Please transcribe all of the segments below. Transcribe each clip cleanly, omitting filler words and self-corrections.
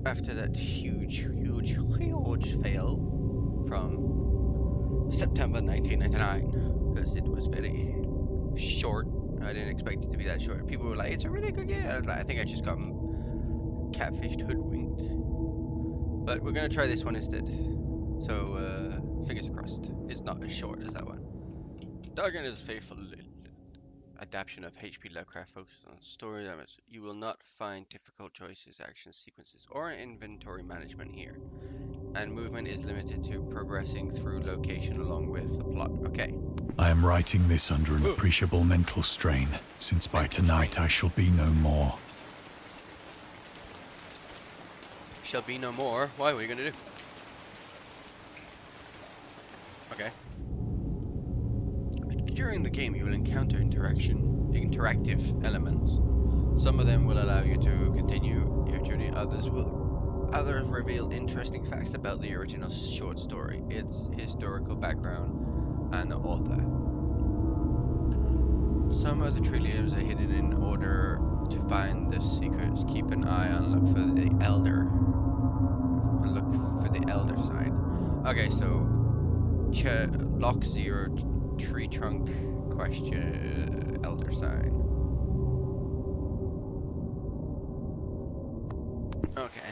after that huge fail from September 1999, because it was very short. I didn't expect it to be that short. People were like, "It's a really good game." I was like, "I think I just got catfished, hoodwinked." But we're gonna try this one instead. So fingers crossed. It's not as short as that one. Dagon is faithful adaptation of H.P. Lovecraft focuses on story elements. You will not find difficult choices, action sequences, or inventory management here. And movement is limited to progressing through location along with the plot. Okay. I am writing this under an appreciable mental strain, since by tonight I shall be no more. Shall be no more? What are we gonna do? Okay. During the game, you will encounter interactive elements. Some of them will allow you to continue your journey. Others reveal interesting facts about the original short story, its historical background, and the author. Some of the trilliums are hidden in order to find the secrets. Keep an eye on look for the elder. Look for the elder sign. Okay, so lock 0, tree trunk, question, elder sign. Okay.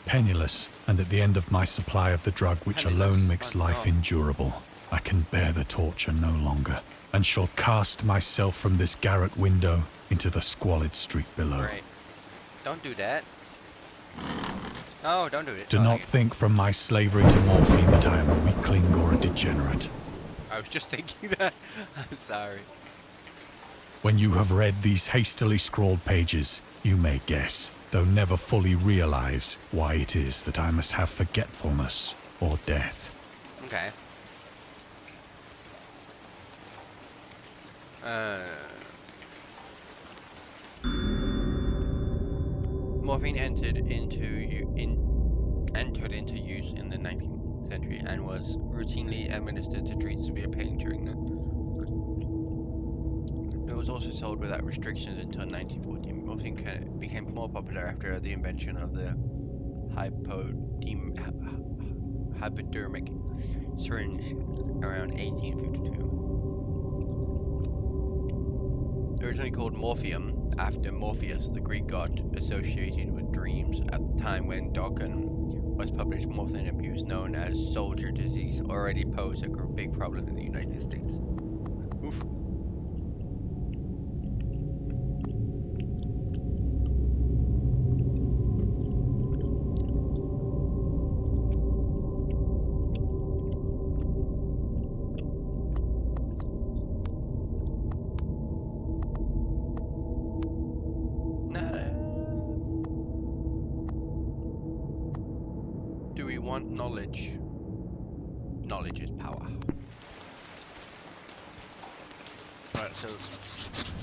Penniless, and at the end of my supply of the drug which alone makes life endurable, I can bear the torture no longer, and shall cast myself from this garret window into the squalid street below. Right. Don't do that. No, don't do it. Do not think from my slavery to morphine that I am a weakling or a degenerate. I was just thinking that. I'm sorry. When you have read these hastily scrawled pages, you may guess, though never fully realize, why it is that I must have forgetfulness or death. Okay. Morphine entered into use in the 19th century and was routinely administered to treat severe pain during the. It was also sold without restrictions until 1914. Morphine became more popular after the invention of the hypodermic syringe around 1852. Originally called morphium after Morpheus, the Greek god associated with dreams. At the time when Dagon was published, morphine abuse, known as soldier disease, already posed a big problem in the United States. Oof. Knowledge. Knowledge is power. Right, so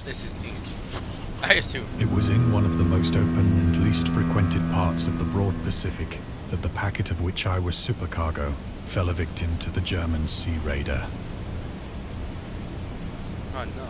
this is the, I assume. It was in one of the most open and least frequented parts of the broad Pacific that the packet of which I was supercargo fell a victim to the German sea raider. Oh no.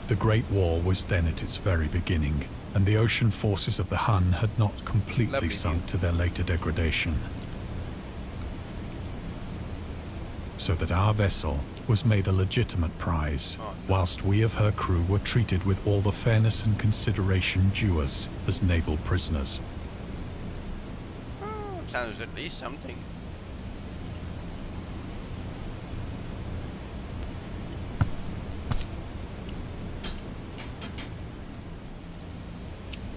The Great War was then at its very beginning, and the ocean forces of the Hun had not completely sunk to their later degradation. So that our vessel was made a legitimate prize, whilst we of her crew were treated with all the fairness and consideration due us as naval prisoners. Sounds at least something.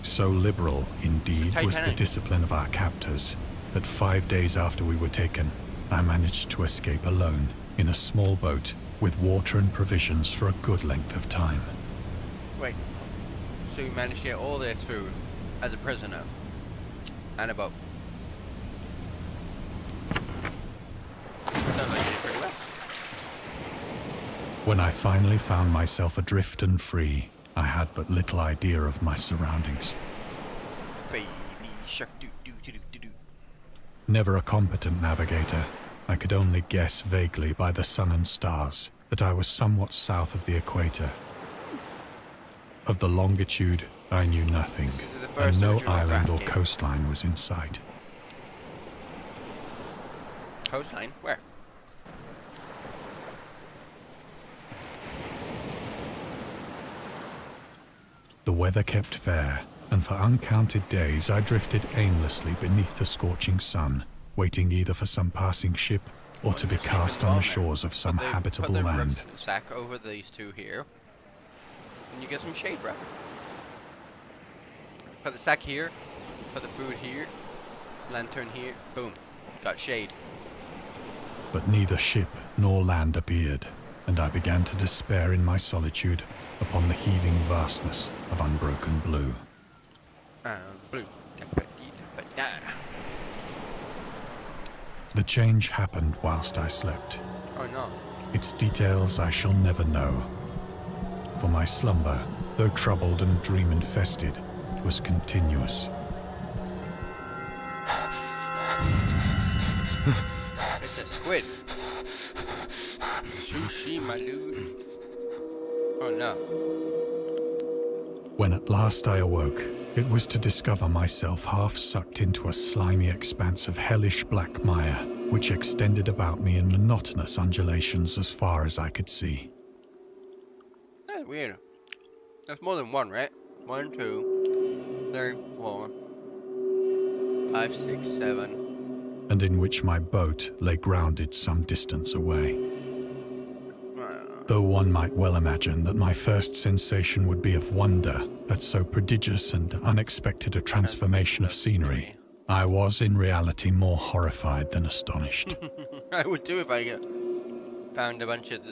So liberal, indeed, was the discipline of our captors, that 5 days after we were taken, I managed to escape alone in a small boat with water and provisions for a good length of time. Wait, so you managed to get all their food as a prisoner and a boat? Sounds like you did pretty well. When I finally found myself adrift and free, I had but little idea of my surroundings. Baby shark doo doo doo doo doo. Never a competent navigator, I could only guess vaguely by the sun and stars that I was somewhat south of the equator. Of the longitude, I knew nothing, and no island or coastline was in sight. Coastline? Where? The weather kept fair, and for uncounted days I drifted aimlessly beneath the scorching sun, waiting either for some passing ship or to be cast on the shores of some habitable land. Put the sack over these two here, and you get some shade, bro. Put the sack here, put the food here, lantern here, boom, got shade. But neither ship nor land appeared, and I began to despair in my solitude upon the heaving vastness of unbroken blue. Blue. The change happened whilst I slept. Oh no. Its details I shall never know. For my slumber, though troubled and dream-infested, was continuous. It's a squid. Sushi, my dude. Oh no. When at last I awoke, it was to discover myself half sucked into a slimy expanse of hellish black mire, which extended about me in monotonous undulations as far as I could see. That's weird. That's more than one, right? 1, 2, 3, 4, 5, 6, 7. And in which my boat lay grounded some distance away. Though one might well imagine that my first sensation would be of wonder at so prodigious and unexpected a transformation of scenery, I was in reality more horrified than astonished. I would too if I found a bunch of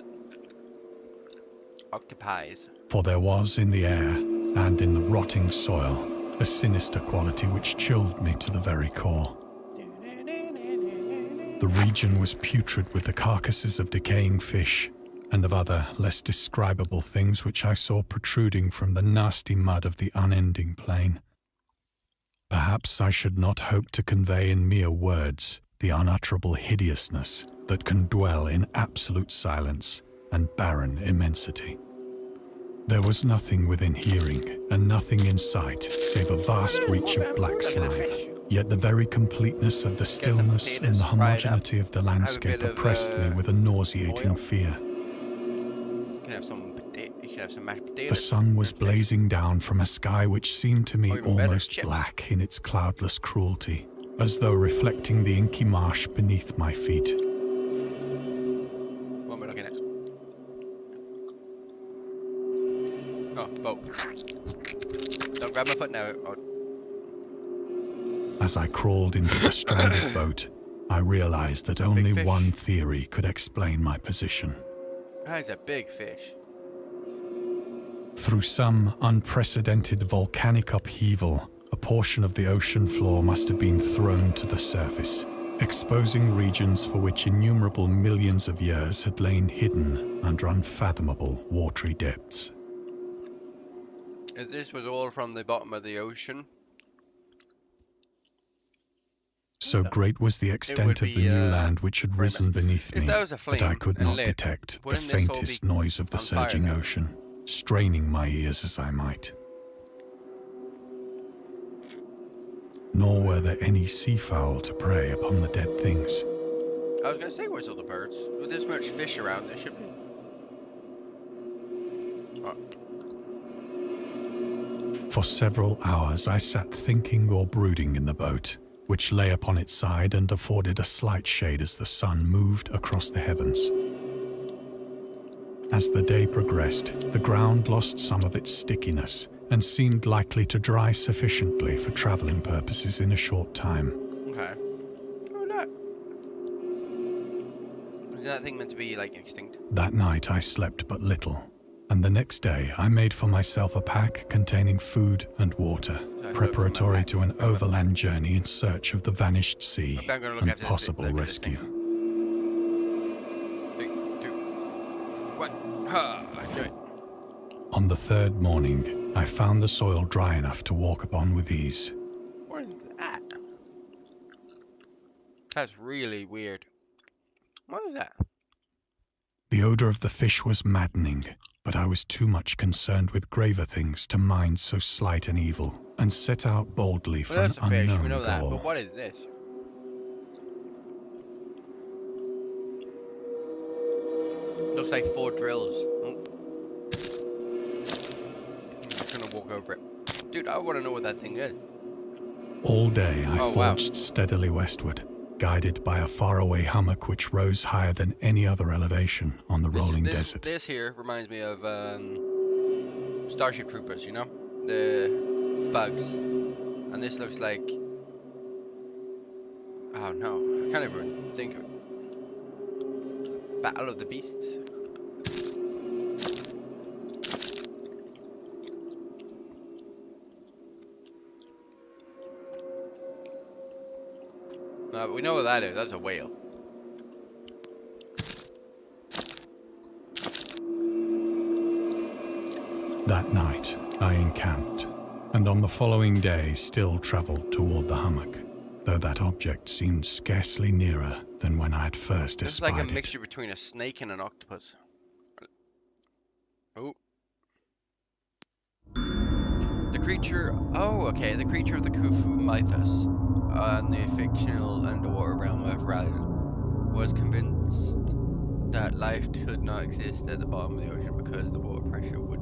octopies. For there was in the air and in the rotting soil a sinister quality which chilled me to the very core. The region was putrid with the carcasses of decaying fish and of other, less describable things which I saw protruding from the nasty mud of the unending plain. Perhaps I should not hope to convey in mere words the unutterable hideousness that can dwell in absolute silence and barren immensity. There was nothing within hearing and nothing in sight save a vast reach of black slime. Yet the very completeness of the stillness and the homogeneity of the landscape oppressed me with a nauseating fear. The sun was blazing down from a sky which seamed to me almost black in its cloudless cruelty, as though reflecting the inky marsh beneath my feet. What am I looking at? Oh, boat. Don't grab my foot now. Oh. As I crawled into the stranded boat, I realized that only one theory could explain my position. That is a big fish. Through some unprecedented volcanic upheaval, a portion of the ocean floor must have been thrown to the surface, exposing regions for which innumerable millions of years had lain hidden under unfathomable watery depths. If this was all from the bottom of the ocean, so great was the extent of the new land which had risen beneath me that I could not detect the faintest noise of the surging ocean, straining my ears as I might. Nor were there any seafowl to prey upon the dead things. I was going to say, where's all the birds? With this much fish around, there should be. Oh. For several hours I sat thinking or brooding in the boat, which lay upon its side and afforded a slight shade as the sun moved across the heavens. As the day progressed, the ground lost some of its stickiness and seemed likely to dry sufficiently for traveling purposes in a short time. Okay. Oh, look. Was that thing meant to be, like, extinct? That night I slept but little, and the next day I made for myself a pack containing food and water, preparatory to an overland journey in search of the vanished sea and possible rescue. On the third morning, I found the soil dry enough to walk upon with ease. What is that? That's really weird. What was that? The odor of the fish was maddening, but I was too much concerned with graver things to mind so slight an evil, and set out boldly for Well, an that's a fish, we unknown know that, goal. but what is this? Looks like 4 drills. Oh. I'm just gonna walk over it. Dude, I want to know what that thing is. All day I Oh, forged steadily westward, guided by a faraway hummock which rose higher than any other elevation on the rolling desert. This here reminds me of Starship Troopers, you know? The bugs. And this looks like... Oh no, I can't even think of it. Battle of the Beasts. No, but we know what that is. That's a whale. That night, I encamped, and on the following day still travelled toward the hummock, though that object seemed scarcely nearer than when I had first It's espied like a it. mixture between a snake and an octopus. Oh. The creature... Oh, okay. The creature of the Khufu mythos and the fictional underwater realm of Rallian was convinced that life could not exist at the bottom of the ocean because the water pressure would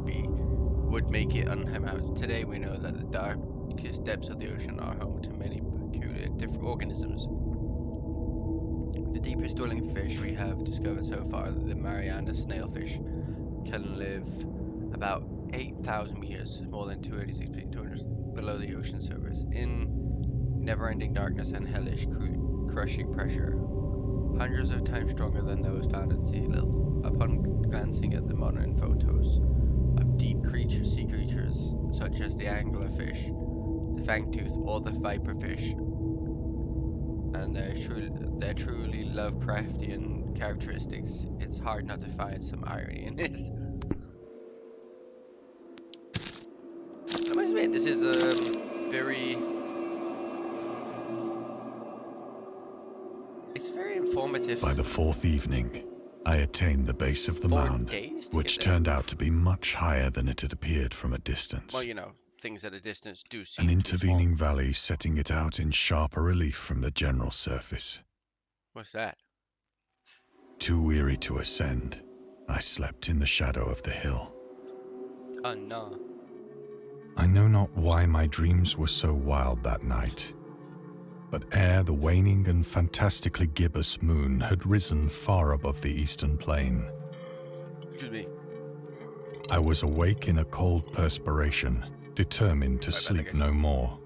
make it uninhabitable. Today we know that the darkest depths of the ocean are home to many peculiar different organisms. The deepest dwelling fish we have discovered so far, the Mariana snailfish, can live about 8,000 meters, more than 286 feet, 200 below the ocean surface, in never-ending darkness and hellish crushing pressure, hundreds of times stronger than those found at sea level. Upon glancing at the modern photos of deep sea creatures such as the anglerfish, the fangtooth, or the viperfish, and their truly Lovecraftian characteristics, it's hard not to find some irony in this. I must admit, this is it's very informative. By the fourth evening, I attained the base of the 4 mound, days to which get there? turned out to be much higher than it had appeared from a distance. Well, you know, things at a distance do seem An too intervening small. valley setting it out in sharper relief from the general surface. What's that? Too weary to ascend, I slept in the shadow of the hill. Oh no. I know not why my dreams were so wild that night, but ere the waning and fantastically gibbous moon had risen far above the eastern plain, Excuse me. I was awake in a cold perspiration, determined to sleep no more.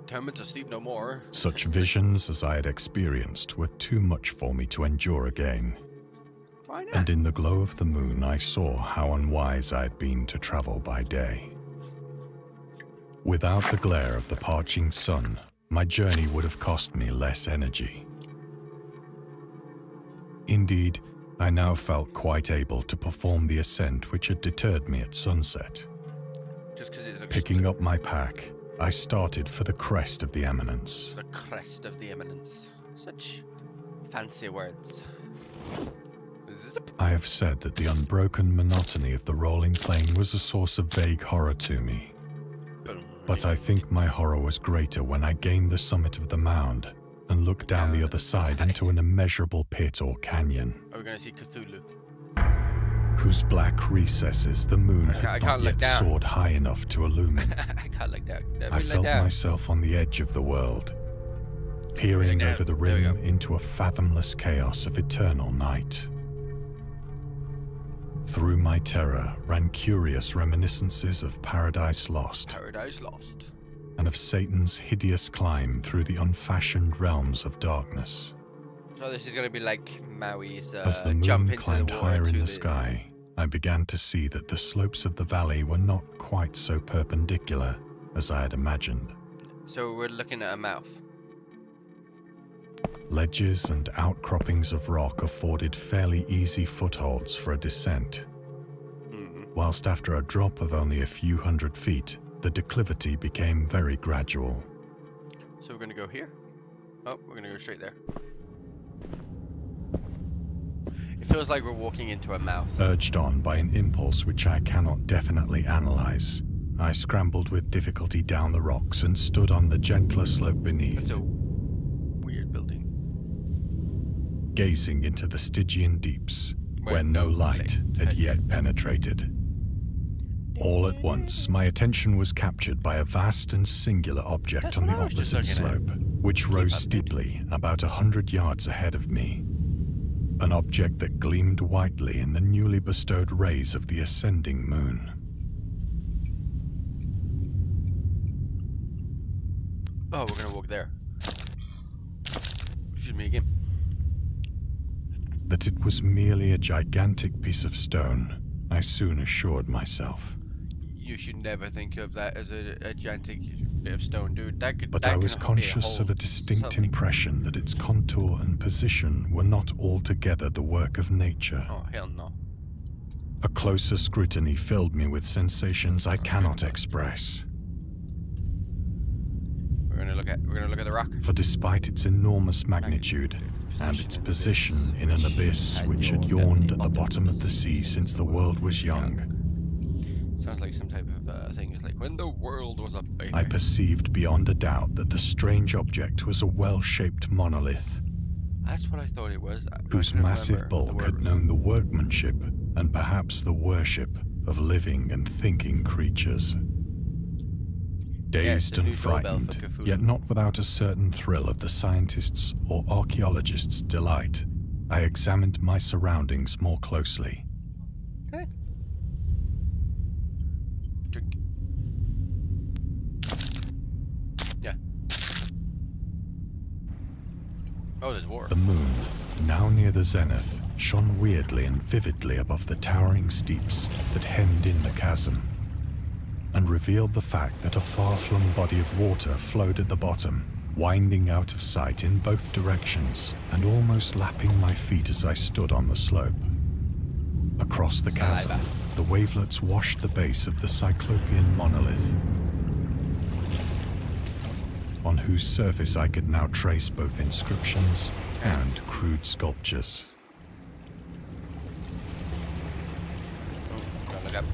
Determined to sleep no more. Such visions as I had experienced were too much for me to endure again. Why not? And in the glow of the moon I saw how unwise I had been to travel by day. Without the glare of the parching sun, my journey would have cost me less energy. Indeed, I now felt quite able to perform the ascent which had deterred me at sunset. Just because it looks Picking up my pack, I started for the crest of the eminence. the crest of the eminence. Such fancy words. Zip. I have said that the unbroken monotony of the rolling plain was a source of vague horror to me. Boom. But I think my horror was greater when I gained the summit of the mound and looked down the other side into an immeasurable pit or canyon, Are we gonna see Cthulhu? whose black recesses the moon I had can't not look yet down. soared high enough to illumine. I can't look down. Let I me look felt down. myself on the edge of the world, peering down. over the There we rim go. into a fathomless chaos of eternal night. Through my terror ran curious reminiscences of Paradise Lost Paradise Lost. and of Satan's hideous climb through the unfashioned realms of darkness. So this is gonna be like Maui's As the jump moon into climbed the water higher in to the sky, I began to see that the slopes of the valley were not quite so perpendicular as I had imagined. So we're looking at a mouth. Ledges and outcroppings of rock afforded fairly easy footholds for a descent, whilst after a drop of only a few hundred feet, the declivity became very gradual. So we're gonna go here. Oh, we're gonna go straight there. It feels like we're walking into a mouth. Urged on by an impulse which I cannot definitely analyze, I scrambled with difficulty down the rocks and stood on the gentler slope beneath. It's a weird building. Gazing into the Stygian deeps, where no light had yet penetrated. All at once, my attention was captured by a vast and singular object on the opposite slope, which rose steeply about 100 yards ahead of me. An object that gleamed whitely in the newly bestowed rays of the ascending moon. Oh, we're gonna walk there. Shoot me again. That it was merely a gigantic piece of stone, I soon assured myself. You should never think of that as a gigantic bit of stone, dude. But I was conscious of a distinct impression that its contour and position were not altogether the work of nature. Oh, hell no. A closer scrutiny filled me with sensations I cannot express. We're gonna look at the rock. For despite its enormous magnitude and its position in an abyss which had yawned at the bottom of the sea since the world was young, sounds like some type of thing. It's like when the world was a baby. I perceived beyond a doubt that the strange object was a well-shaped monolith, That's what I thought it was. whose massive bulk had known the workmanship and perhaps the worship of living and thinking creatures. Dazed and frightened, yet not without a certain thrill of the scientist's or archaeologist's delight, I examined my surroundings more closely. Okay. Drink. Yeah. Oh, there's war. The moon, now near the zenith, shone weirdly and vividly above the towering steeps that hemmed in the chasm, and revealed the fact that a far-flung body of water flowed at the bottom, winding out of sight in both directions and almost lapping my feet as I stood on the slope. Across the chasm, the wavelets washed the base of the Cyclopean monolith, on whose surface I could now trace both inscriptions and crude sculptures. Oh, gotta look up.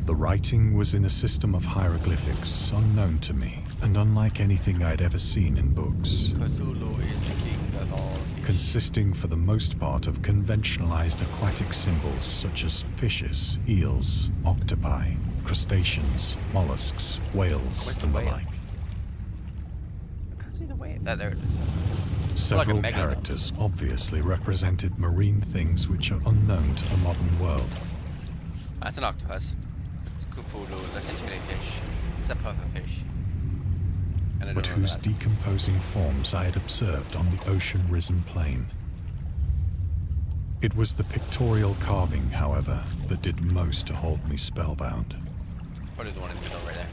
The writing was in a system of hieroglyphics unknown to me and unlike anything I'd ever seen in books, Cthulhu is the king of all fish. consisting for the most part of conventionalized aquatic symbols such as fishes, eels, octopi, crustaceans, mollusks, whales, and the like. I can't see the way. There it is. Several Like a megalodon. characters obviously represented marine things which are unknown to the modern world. That's an octopus. It's Cthulhu. That's a jellyfish. It's a pufferfish. And I But don't know whose that. decomposing forms I had observed on the ocean-risen plain. It was the pictorial carving, however, that did most to hold me spellbound. Probably the one in the middle right there.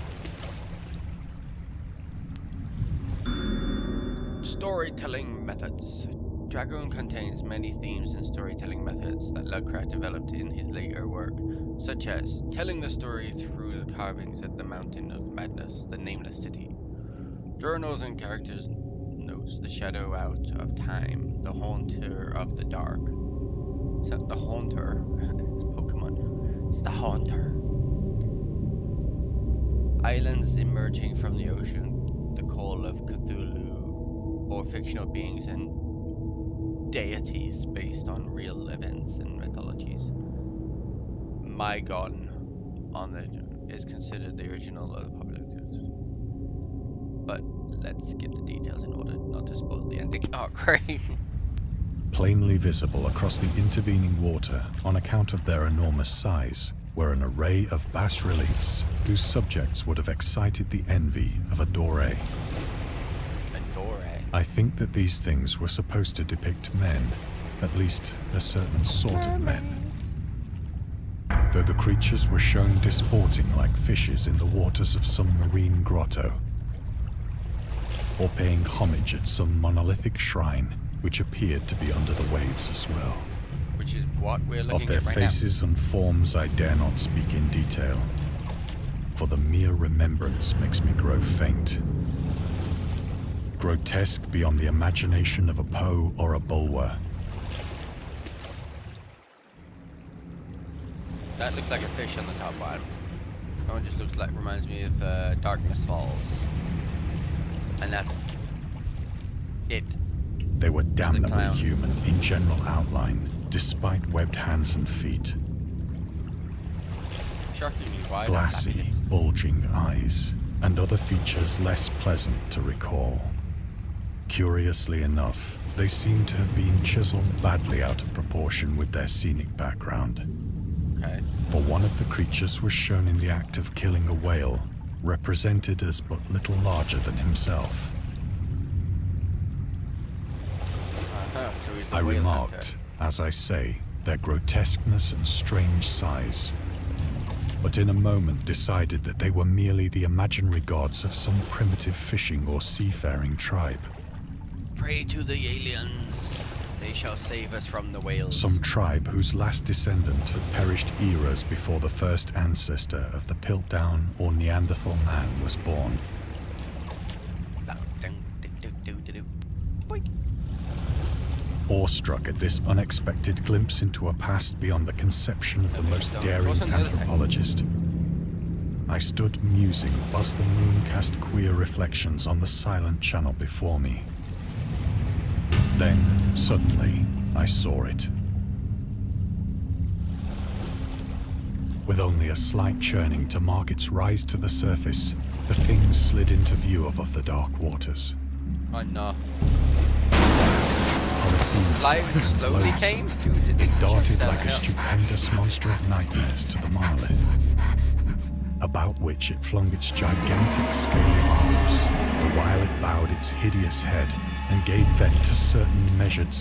Storytelling methods. Dragoon contains many themes and storytelling methods that Lovecraft developed in his later work, such as telling the story through the carvings at the Mountain of Madness, the Nameless City, journals and characters' notes, the shadow out of time, the haunter of the dark. Is that the haunter? It's Pokemon. It's the haunter. Islands emerging from the ocean, the call of Cthulhu, or fictional beings and deities based on real events and mythologies. Mygon is considered the original of the public. But let's get the details in order not to spoil the ending. Oh, great. Plainly visible across the intervening water on account of their enormous size were an array of bas-reliefs whose subjects would have excited the envy of a doré. I think that these things were supposed to depict men, at least a certain sort of men. Though the creatures were shown disporting like fishes in the waters of some marine grotto, or paying homage at some monolithic shrine which appeared to be under the waves as well. Which is what we're looking Of their at right faces and forms I dare not speak in detail, for the mere remembrance makes me grow faint. grotesque beyond the imagination of a Poe or a Bulwer. That looks like a fish on the top one. That one just reminds me of Darkness Falls. And that's it. They were damnably human in general outline, despite webbed hands and feet. Shockingly wide. Glassy, bulging eyes, and other features less pleasant to recall. Curiously enough, they seem to have been chiseled badly out of proportion with their scenic background. Okay. For one of the creatures was shown in the act of killing a whale, represented as but little larger than himself. So he's the I whale remarked, hunter. as I say, their grotesqueness and strange size, but in a moment decided that they were merely the imaginary gods of some primitive fishing or seafaring tribe. Pray to the aliens. They shall save us from the whales. Some tribe whose last descendant had perished eras before the first ancestor of the Piltdown or Neanderthal man was born. Awestruck at this unexpected glimpse into a past beyond the conception of the most daring anthropologist, I stood musing whilst the moon cast queer reflections on the silent channel before me. Then, suddenly, I saw it. With only a slight churning to mark its rise to the surface, the thing slid into view above the dark waters. Oh no. Polyphemus Slowly came? It darted like a stupendous monster of nightmares to the monolith, about which it flung its gigantic scaly arms, the while it bowed its hideous head and gave vent to certain measured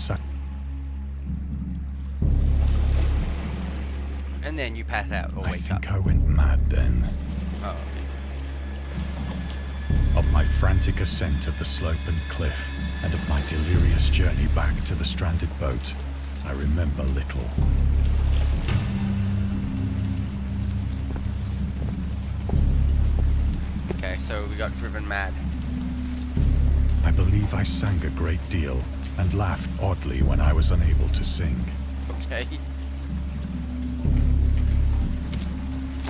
And then you pass out or wake up. I think I went mad then. Oh, okay. Of my frantic ascent of the slope and cliff, and of my delirious journey back to the stranded boat, I remember little. Okay, so we got driven mad. I believe I sang a great deal, and laughed oddly when I was unable to sing. Okay.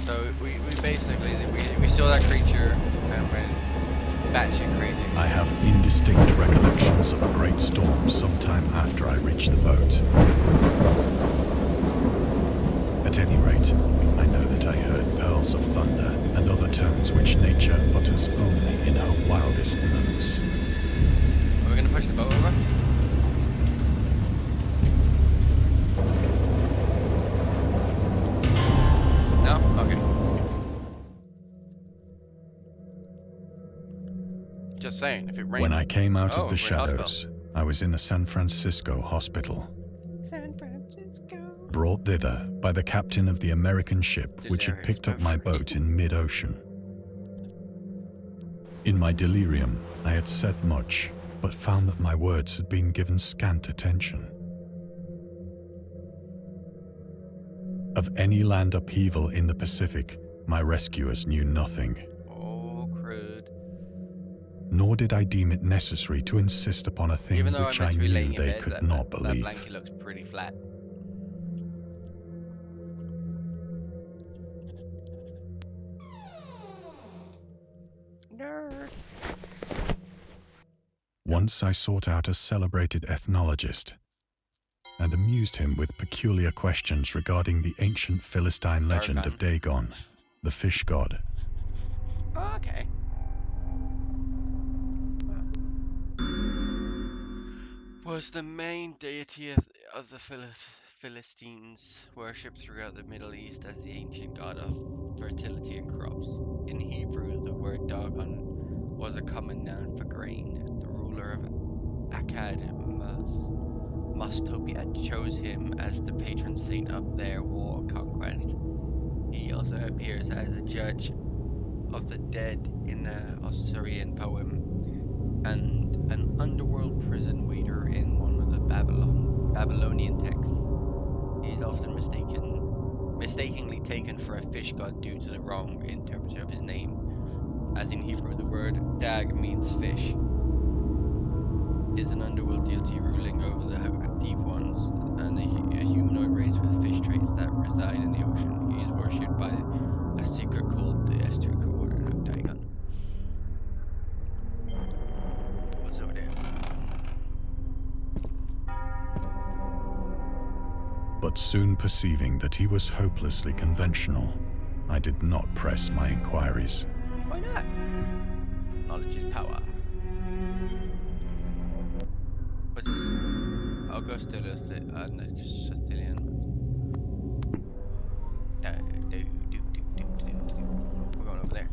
So we basically, we saw that creature and went batshit crazy. I have indistinct recollections of a great storm sometime after I reached the boat. At any rate, I know that I heard pearls of thunder and other tones which nature utters only in her wildest notes. Are we gonna push the boat over? No? Okay. Just saying, if it rains. When I came out of the we're in shadows, hospital. I was in a San Francisco hospital, San Francisco. brought thither by the captain of the American ship which had Delirious picked up my memory. boat in mid-ocean. In my delirium, I had said much, but found that my words had been given scant attention. Of any land upheaval in the Pacific, my rescuers knew nothing, Oh, crud. nor did I deem it necessary to insist upon a thing Even though which I'm I meant to be laying knew in they bed, could that not that believe. blanket looks pretty flat. Nerd. Once I sought out a celebrated ethnologist and amused him with peculiar questions regarding the ancient Philistine legend of Dagon, the fish god. Oh, okay. Was the main deity of the Philistines worshipped throughout the Middle East as the ancient god of fertility and crops. In Hebrew, the word dagon was a common noun for grain. The ruler of Akkad, Mastopia, chose him as the patron saint of their war conquest. He also appears as a judge of the dead in the Osirian poem, and an underworld prison waiter in one of the Babylonian texts. He is often mistakenly taken for a fish god due to the wrong interpretation of his name, as in Hebrew the word dag means fish. is an underworld deity ruling over the deep ones, and a humanoid race with fish traits that reside in the ocean. He is worshipped by a secret cult, the Estuary Order of Dagon. What's over there? But soon perceiving that he was hopelessly conventional, I did not press my inquiries. Why not? Knowledge is power. What's this? Augustulus and Sicilian. We're going over there.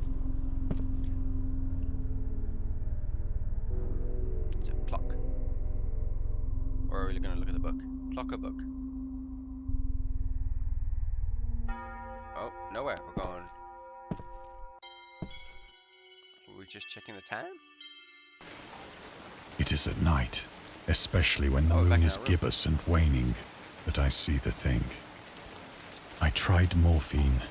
It's a clock. Or are we going to look at the book? Clock or book? Oh, nowhere. We're going. Are we just checking the time? It is at night, especially when the moon is gibbous and waning, that I see the thing. I tried morphine,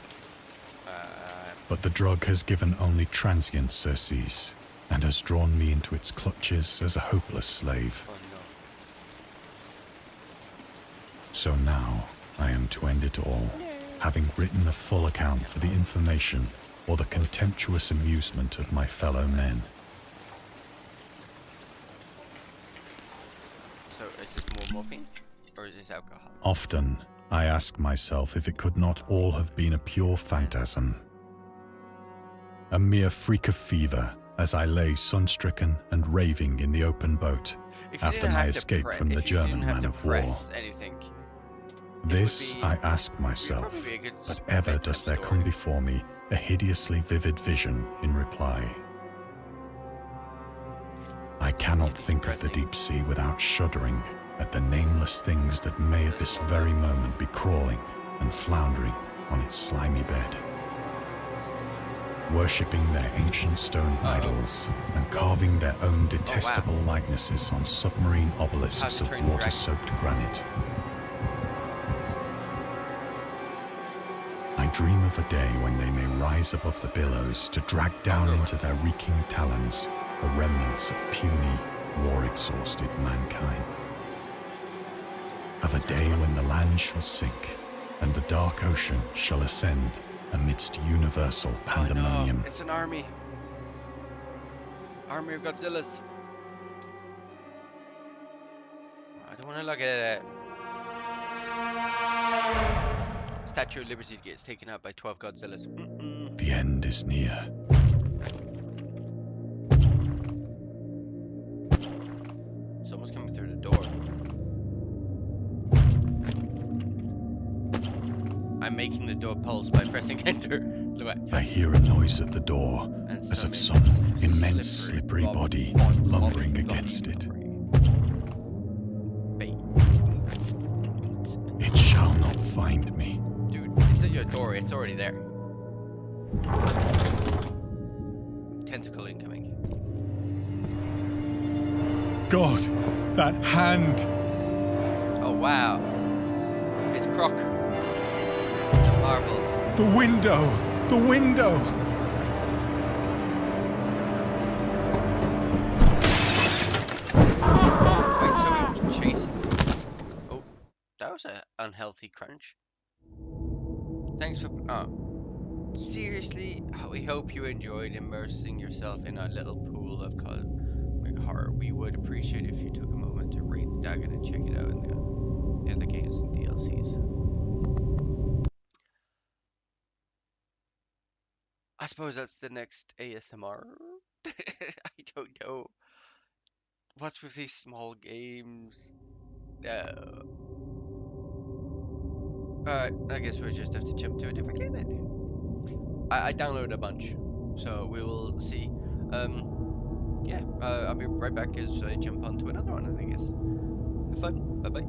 but the drug has given only transient surcease and has drawn me into its clutches as a hopeless slave. Oh no. So now I am to end it all, having written a full account for the information or the contemptuous amusement of my fellow men. So is this more morphine? Or is this alcohol? Often, I ask myself if it could not all have been a pure phantasm. A mere freak of fever as I lay sun-stricken and raving in the open boat after my escape from the German man of war. This I ask myself, but ever does there come before me a hideously vivid vision in reply. I cannot think of the deep sea without shuddering at the nameless things that may at this very moment be crawling and floundering on its slimy bed, worshipping their ancient stone idols and carving their own detestable likenesses on submarine obelisks of water-soaked granite. I dream of a day when they may rise above the billows to drag down into their reeking talons the remnants of puny, war-exhausted mankind. Of a day when the land shall sink and the dark ocean shall ascend amidst universal pandemonium. Oh no, it's an army. Army of Godzillas. I don't want to look at it. Statue of Liberty gets taken out by 12 Godzillas. The end is near. Someone's coming through the door. I'm making the door pulse by pressing enter. I hear a noise at the door, as of some immense slippery body lumbering against it. It shall not find me. Dude, it's at your door. It's already there. Tentacle incoming. God, that hand! Oh wow. It's Croc. Marble. The window! The window! Wait, so he was chasing. Oh, that was an unhealthy crunch. Thanks for. Oh. Seriously, we hope you enjoyed immersing yourself in our little pool of cosmic horror. We would appreciate if you took a moment to rate the Dagon and check it out in the other games and DLCs. I suppose that's the next ASMR. I don't know. What's with these small games? Alright, I guess we'll just have to jump to a different game then. I downloaded a bunch, so we will see. Yeah, I'll be right back as I jump onto another one, I guess. Have fun. Bye-bye.